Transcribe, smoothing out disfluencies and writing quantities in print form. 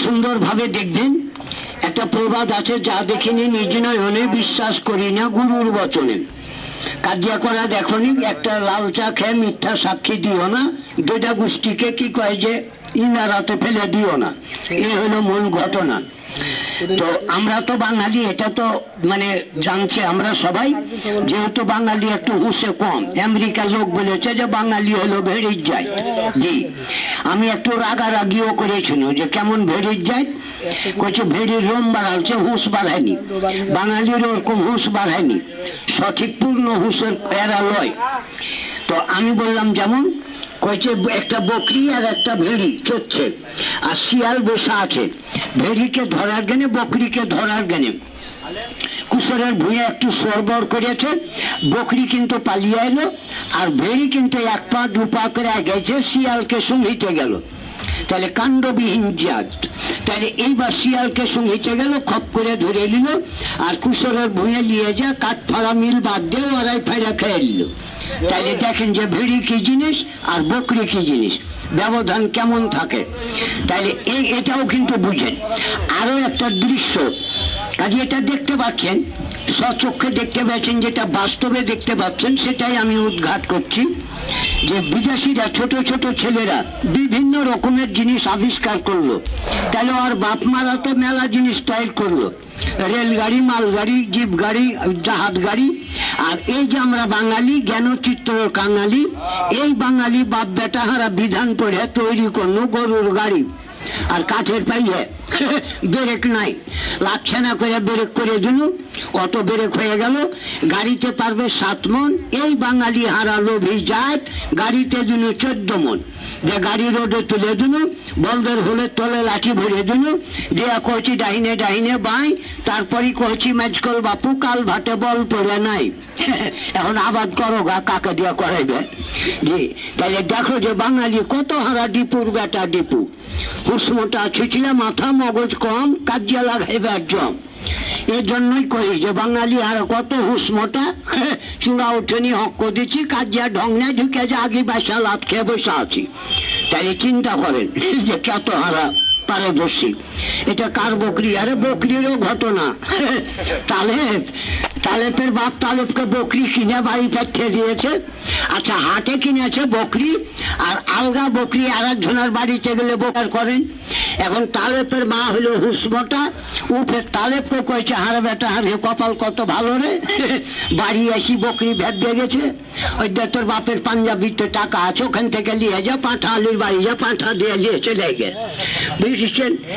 সুন্দরভাবে দেখবেন। একটা প্রবাদ আছে, যা দেখিনি নিজ নয়নে বিশ্বাস করি না গুরুর বচনে। কাজিয়া করা দেখনি, একটা লাল চা খেয়ে মিথ্যা সাক্ষী দিও না, দুটা গোষ্ঠীকে কি কয় যে ইনারাতে ফেলে দিও না। এ হলো মূল ঘটনা। তো আমরা তো বাঙালি, এটা তো মানে জানছে আমরা সবাই, যেহেতু বাঙালি একটু হুঁশে কম। আমেরিকার লোক বলেছে যে বাঙালি হলো ভেড়ির জাত। জি, আমি একটু রাগারাগিও করেছিল যে কেমন ভেড়ির জাত। কইছে ভেড়ির রোম বাড়াচ্ছে, হুঁশ বাড়ায়নি। বাঙালির ওরকম হুঁশ বাড়ায়নি, সঠিক পূর্ণ হুঁশের এরা লয়। তো আমি বললাম যেমন, কইছে একটা বকরি আর একটা ভেড়ি চড়ছে, আর শিয়াল বসে আছে। ভেড়িকে ধরার গেনে, বকরিকে ধরার গেনে কুসরের ভুঁয়ে একটু সরবর করেছে। বকরি কিন্তু পালিয়ে এলো, আর ভেড়ি কিন্তু এক পা দু পা করে গেছে, শিয়ালকে শুঙ্ঘিতে গেল। তাহলে কাণ্ডবিহীন জাত। তাহলে এইবার শিয়ালকে শুঙ্ঘিতে গেল, খপ করে ধরে নিল, আর কুসরের ভুঁয়ে নিয়ে যা কাঠ ফাড়া মিল বাদ দিয়ে ওরাই ফাইরা খেয়ে নিল। তাইলে দেখেন যে ভেড়ি কি জিনিস আর বকরি কি জিনিস, ব্যবধান কেমন থাকে। তাইলে এটাও কিন্তু বুঝেন। আরো একটা দৃশ্য, কাজে এটা দেখতে পাচ্ছেন, স্বচক্ষে দেখতে পাচ্ছেন, যেটা বাস্তবে দেখতে পাচ্ছেন সেটাই আমি উদ্ঘাট করছি। যে বিদেশিরা, ছোট ছোট ছেলেরা বিভিন্ন রকমের জিনিস আবিষ্কার করলো। তাহলে আর বাপ মারা তো মেলা জিনিস তৈরি করলো, রেলগাড়ি, মালগাড়ি, জিপ গাড়ি, জাহাজ গাড়ি। আর এই যে আমরা বাঙালি জ্ঞানচিত্র কাঙালি, এই বাঙালি বাপ বেটা হারা বিধান পড়ে তৈরি করলো গরুর গাড়ি আর কাঠের পাইয়ে। ব্রেক নাই, লাগছে না করে ব্রেক করে দিল, অটো ব্রেক হয়ে গেল। গাড়িতে পারবে 7 মন, এই বাঙালি হারা লোভী জাত গাড়িতে দিল 14 মন। যে গাড়ি রোডে তুলে দিল, বলদের হলে তলে লাঠি ভরে দিল, দিয়া কইছি ডাইনে ডাইনে বাই, তারপরই কইছি মাঝকল বাপু কাল ভাটে বল পড়ে নাই। এখন আবাদ করো গা, কাকে দিয়া করাইবে। জি, তাহলে দেখো যে বাঙালি কত হারা ডিপুর বেটা ডিপু। হুসমোটা ছিচিলে মাথা, মগজ কম, কাজিয়া লাগাইবার জম। এই জন্যই কই যে বাঙালি আর কত হুসমোটা, চূড়া উঠেনি হক দিচ্ছি, কাজিয়া ঢং না ঢুকে যে আগে বাসা লাভ খেয়ে বসে আছি। তাই চিন্তা করেন যে কত হারা পারদর্শী। এটা কার বকরি? আরে বকরিরও ঘটনা। তালেবের বাপ তালেবকে বকরি কিনে বাড়ি পাঠিয়ে দিয়েছে। আচ্ছা, হাটে কিনেছে বকরি, আর আলগা বকরি আর একজনের বাড়িতে গেলে বোকার করেন। এখন তালেবের মা হলো হুসমোটা, উঠে তালেবকে কয়েছে, হারে বেটা হারে কপাল কত ভালো রে, বাড়ি আসি বকরি ভেবে গেছে। ওই দেখ তোর বাপের পাঞ্জাবিতে টাকা আছে, ওখান থেকে নিয়ে যা, পাঁঠা আলির বাড়ি যা, পাঁঠা দিয়ে নিয়ে চলে গে। বুঝেছেন?